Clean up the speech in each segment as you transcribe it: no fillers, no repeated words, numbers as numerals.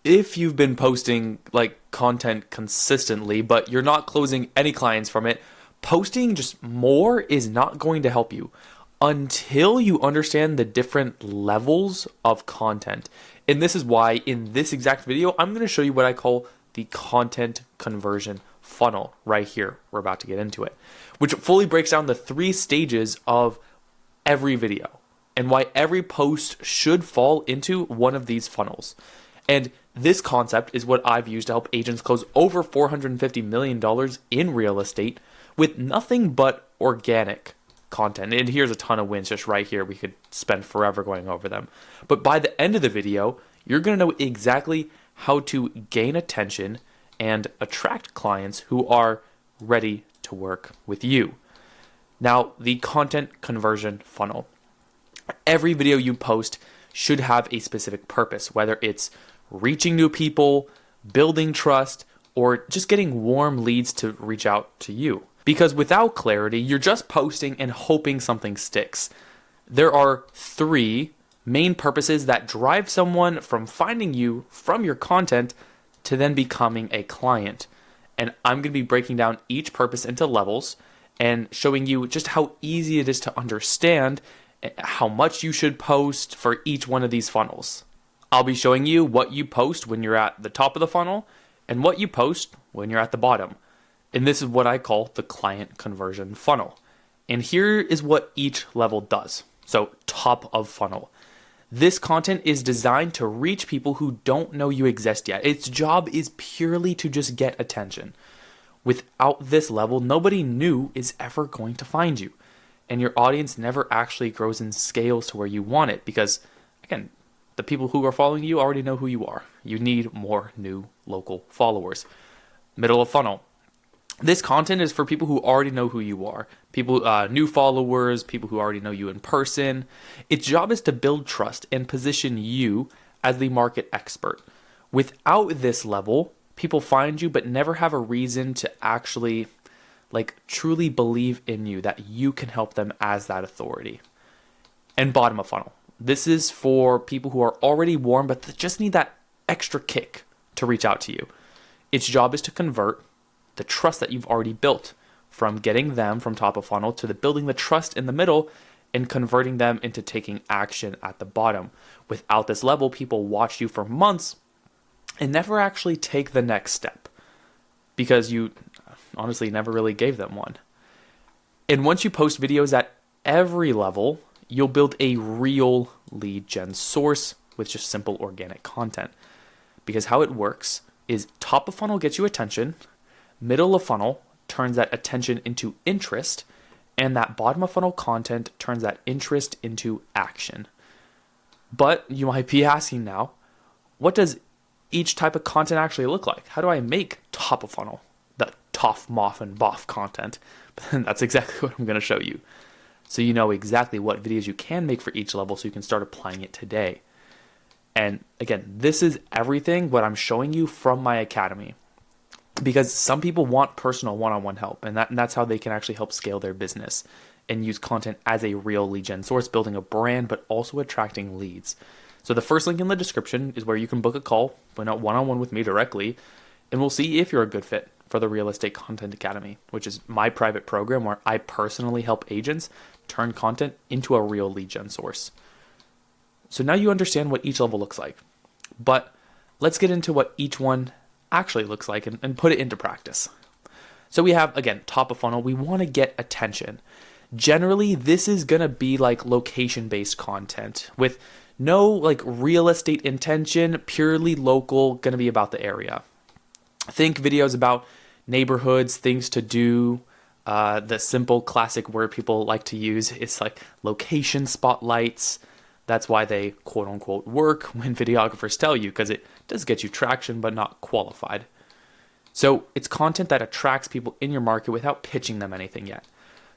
if you've been posting like content consistently, but you're not closing any clients from it, posting just more is not going to help you until you understand the different levels of content. And this is why in this exact video, I'm going to show you what I call the content conversion funnel right here. We're about to get into it, which fully breaks down the 3 stages of every video and why every post should fall into one of these funnels. And this concept is what I've used to help agents close over $450 million in real estate with nothing but organic content. And here's a ton of wins just right here. We could spend forever going over them. But by the end of the video, you're going to know exactly how to gain attention and attract clients who are ready to work with you. Now, the content conversion funnel. Every video you post should have a specific purpose, whether it's reaching new people, building trust, or just getting warm leads to reach out to you. Because without clarity, you're just posting and hoping something sticks. There are 3 main purposes that drive someone from finding you from your content to then becoming a client. And I'm going to be breaking down each purpose into levels and showing you just how easy it is to understand how much you should post for each one of these funnels. I'll be showing you what you post when you're at the top of the funnel and what you post when you're at the bottom. And this is what I call the client conversion funnel. And here is what each level does. So top of funnel. This content is designed to reach people who don't know you exist yet. Its job is purely to just get attention. Without this level, nobody new is ever going to find you. And your audience never actually grows and scales to where you want it because, again, the people who are following you already know who you are. You need more new local followers. Middle of funnel. This content is for people who already know who you are. People, new followers, people who already know you in person. Its job is to build trust and position you as the market expert. Without this level, people find you but never have a reason to actually truly believe in you, that you can help them as that authority. And bottom of funnel. This is for people who are already warm but just need that extra kick to reach out to you. Its job is to convert the trust that you've already built from getting them from top of funnel to the building the trust in the middle and converting them into taking action at the bottom. Without this level, people watch you for months and never actually take the next step because you honestly never really gave them one. And once you post videos at every level, you'll build a real lead gen source with just simple organic content. Because how it works is top of funnel gets you attention, middle of funnel turns that attention into interest, and that bottom of funnel content turns that interest into action. But you might be asking now, what does each type of content actually look like? How do I make top of funnel, the toff, moff, and boff content? But that's exactly what I'm going to show you. So you know exactly what videos you can make for each level so you can start applying it today. And again, this is everything what I'm showing you from my academy. Because some people want personal one-on-one help, and that's how they can actually help scale their business and use content as a real lead gen source, building a brand, but also attracting leads. So the first link in the description is where you can book a call, one-on-one with me directly, and we'll see if you're a good fit for the Real Estate Content Academy, which is my private program where I personally help agents turn content into a real lead gen source. So now you understand what each level looks like, but let's get into what each one actually looks like and put it into practice. So we have, again, top of funnel. We want to get attention. Generally, this is going to be like location-based content with no real estate intention, purely local, going to be about the area. Think videos about neighborhoods, things to do. The simple classic word people like to use is like location spotlights. That's why they quote unquote work when videographers tell you, because it does get you traction, but not qualified. So it's content that attracts people in your market without pitching them anything yet.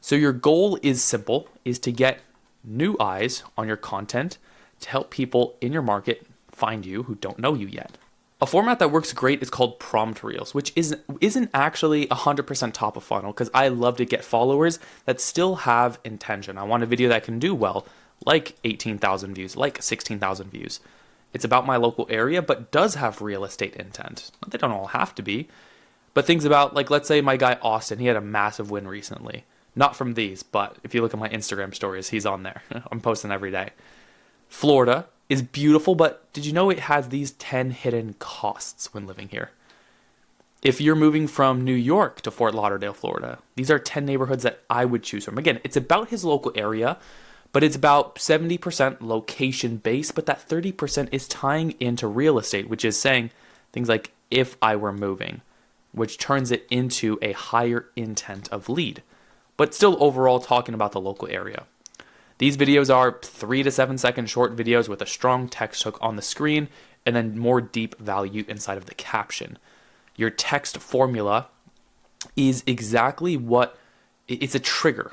So your goal is simple, is to get new eyes on your content to help people in your market find you who don't know you yet. A format that works great is called prompt reels, which isn't actually 100% top of funnel, because I love to get followers that still have intention. I want a video that can do well, like 18,000 views, like 16,000 views. It's about my local area, but does have real estate intent. They don't all have to be, but things about, like, let's say my guy Austin, he had a massive win recently. Not from these, but if you look at my Instagram stories, he's on there. I'm posting every day. Florida is beautiful, but did you know it has these 10 hidden costs when living here? If you're moving from New York to Fort Lauderdale, Florida, these are 10 neighborhoods that I would choose from. Again, it's about his local area, but it's about 70% location based, but that 30% is tying into real estate, which is saying things like if I were moving, which turns it into a higher intent of lead, but still overall talking about the local area. These videos are 3 to 7 second short videos with a strong text hook on the screen and then more deep value inside of the caption. Your text formula is exactly it's a trigger.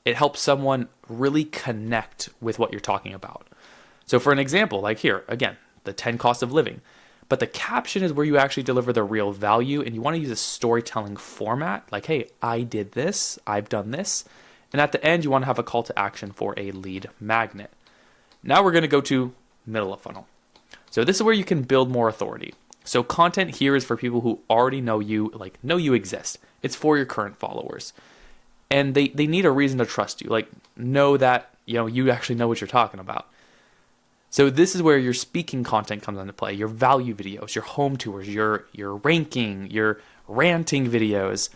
It helps someone really connect with what you're talking about. So for an example, like here, again, the 10 costs of living. But the caption is where you actually deliver the real value, and you want to use a storytelling format like, hey, I did this, I've done this. And at the end, you want to have a call to action for a lead magnet. Now we're going to go to middle of funnel. So this is where you can build more authority. So content here is for people who already know you, like know you exist. It's for your current followers. And they need a reason to trust you. Like know that, you actually know what you're talking about. So this is where your speaking content comes into play. Your value videos, your home tours, your ranking, your ranting videos.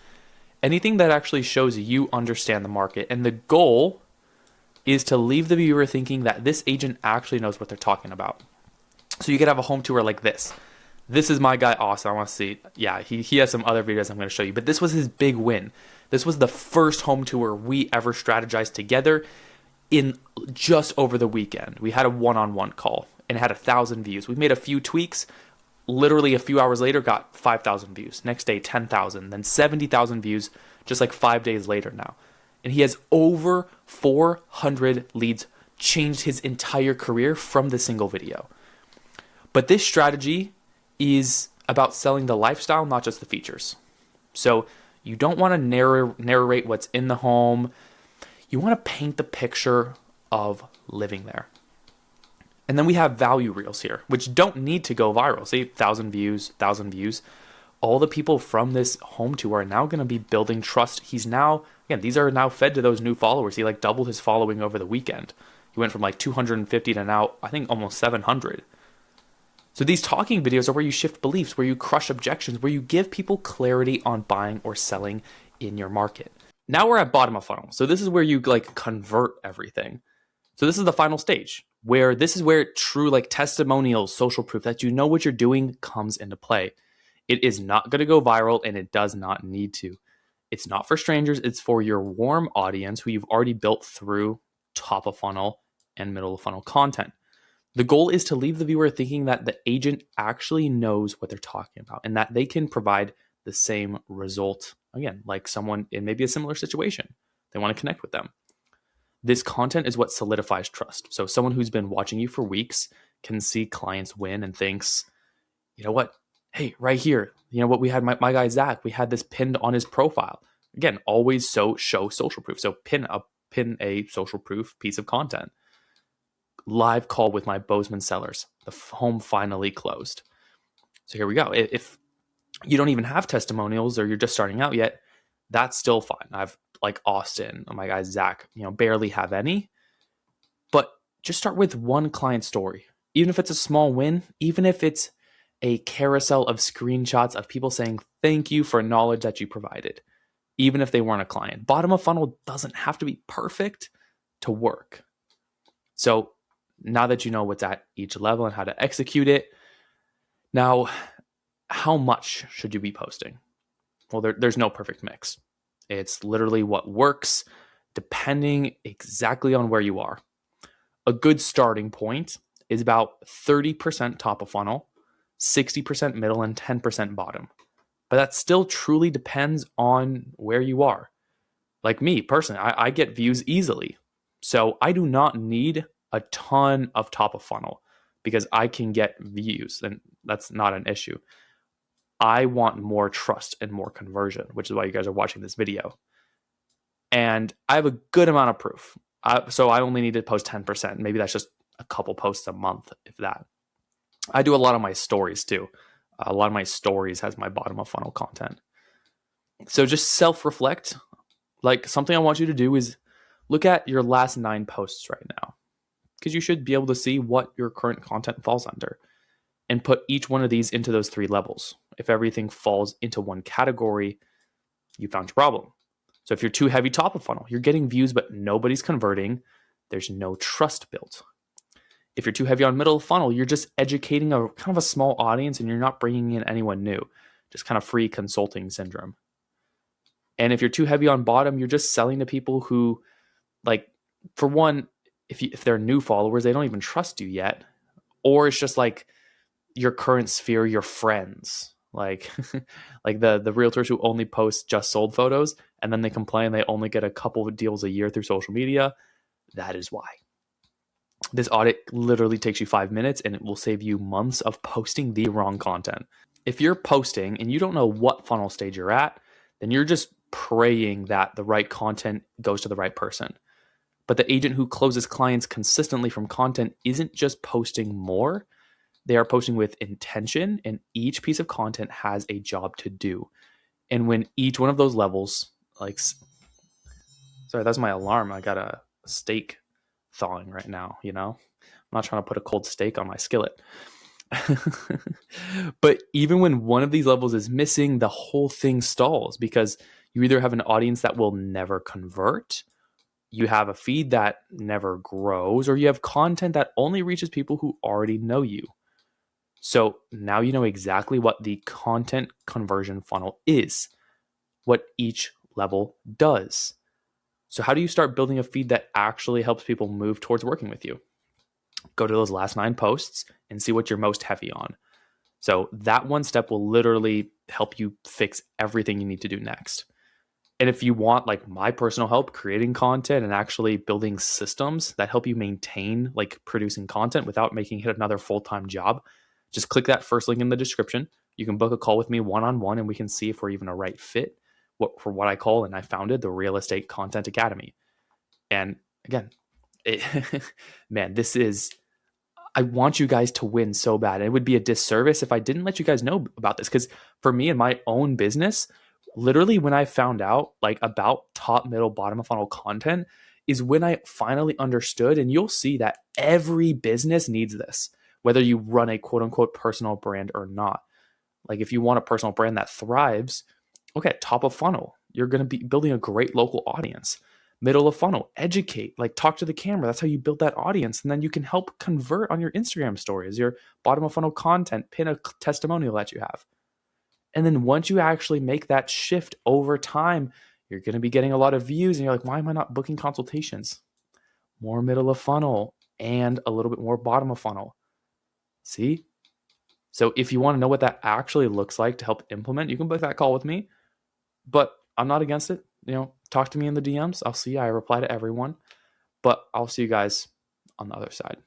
Anything that actually shows you understand the market. And the goal is to leave the viewer thinking that this agent actually knows what they're talking about. So you could have a home tour like this. This is my guy Austin. I want to see. Yeah, he has some other videos I'm going to show you. But this was his big win. This was the first home tour we ever strategized together in just over the weekend. We had a one-on-one call and it had 1,000 views. We made a few tweaks. Literally a few hours later, got 5,000 views. Next day, 10,000. Then 70,000 views just like 5 days later now. And he has over 400 leads. Changed his entire career from the single video. But this strategy is about selling the lifestyle, not just the features. So you don't want to narrate what's in the home. You want to paint the picture of living there. And then we have value reels here, which don't need to go viral. Say 1,000 views. All the people from this home tour are now going to be building trust. These are now fed to those new followers. He doubled his following over the weekend. He went from 250 to now, I think, almost 700. So these talking videos are where you shift beliefs, where you crush objections, where you give people clarity on buying or selling in your market. Now we're at bottom of funnel. So this is where you convert everything. So this is the final stage where true testimonials, social proof that you know what you're doing comes into play. It is not going to go viral and it does not need to. It's not for strangers. It's for your warm audience who you've already built through top of funnel and middle of funnel content. The goal is to leave the viewer thinking that the agent actually knows what they're talking about and that they can provide the same result, again, like someone in maybe a similar situation. They want to connect with them. This content is what solidifies trust. So someone who's been watching you for weeks can see clients win and thinks, you know what? Hey, right here, what we had, my guy Zach, we had this pinned on his profile. Again, always show social proof. So pin a social proof piece of content. Live call with my Bozeman sellers. The home finally closed. So here we go. If you don't even have testimonials or you're just starting out yet, that's still fine. I've Austin, my guy Zach, barely have any. But just start with one client story. Even if it's a small win, even if it's a carousel of screenshots of people saying thank you for knowledge that you provided, even if they weren't a client. Bottom of funnel doesn't have to be perfect to work. So now that you know what's at each level and how to execute it, now how much should you be posting? Well, there's no perfect mix. It's literally what works depending exactly on where you are. A good starting point is about 30% top of funnel, 60% middle, and 10% bottom. But that still truly depends on where you are. Like me personally, I get views easily. So I do not need a ton of top of funnel because I can get views and that's not an issue. I want more trust and more conversion, which is why you guys are watching this video. And I have a good amount of proof. So I only need to post 10%. Maybe that's just a couple posts a month, if that. I do a lot of my stories too. A lot of my stories has my bottom of funnel content. So just self-reflect. Like something I want you to do is look at your last 9 posts right now, because you should be able to see what your current content falls under and put each one of these into those 3 levels. If everything falls into one category, you found your problem. So if you're too heavy top of funnel, you're getting views, but nobody's converting. There's no trust built. If you're too heavy on middle of funnel, you're just educating a kind of a small audience and you're not bringing in anyone new, just kind of free consulting syndrome. And if you're too heavy on bottom, you're just selling to people who, like, for one, if they're new followers, they don't even trust you yet. Or it's just like your current sphere, your friends, like like the realtors who only post just sold photos and then they complain they only get a couple of deals a year through social media. That is why. This audit literally takes you 5 minutes and it will save you months of posting the wrong content. If you're posting and you don't know what funnel stage you're at, then you're just praying that the right content goes to the right person. But the agent who closes clients consistently from content isn't just posting more, they are posting with intention, and each piece of content has a job to do. And when each one of those levels, like, sorry, that's my alarm. I got a steak thawing right now, you know? I'm not trying to put a cold steak on my skillet. But even when one of these levels is missing, the whole thing stalls because you either have an audience that will never convert, you have a feed that never grows, or you have content that only reaches people who already know you. So now you know exactly what the content conversion funnel is, what each level does. So how do you start building a feed that actually helps people move towards working with you? Go to those last 9 posts and see what you're most heavy on. So that one step will literally help you fix everything you need to do next. And if you want like my personal help creating content and actually building systems that help you maintain like producing content without making it another full-time job, just click that first link in the description. You can book a call with me one-on-one and we can see if we're even a right fit for what I call, and I founded, the Real Estate Content Academy. And again, man, I want you guys to win so bad. And it would be a disservice if I didn't let you guys know about this. Because for me in my own business, literally when I found out like about top, middle, bottom of funnel content is when I finally understood. And you'll see that every business needs this, whether you run a quote unquote personal brand or not. Like if you want a personal brand that thrives, okay, top of funnel, you're going to be building a great local audience. Middle of funnel, educate, like talk to the camera. That's how you build that audience. And then you can help convert on your Instagram stories, your bottom of funnel content, pin a testimonial that you have. And then once you actually make that shift over time, you're going to be getting a lot of views and you're like, why am I not booking consultations? More middle of funnel and a little bit more bottom of funnel. See? So if you want to know what that actually looks like to help implement, you can book that call with me. But I'm not against it. Talk to me in the DMs. I'll see you. I reply to everyone. But I'll see you guys on the other side.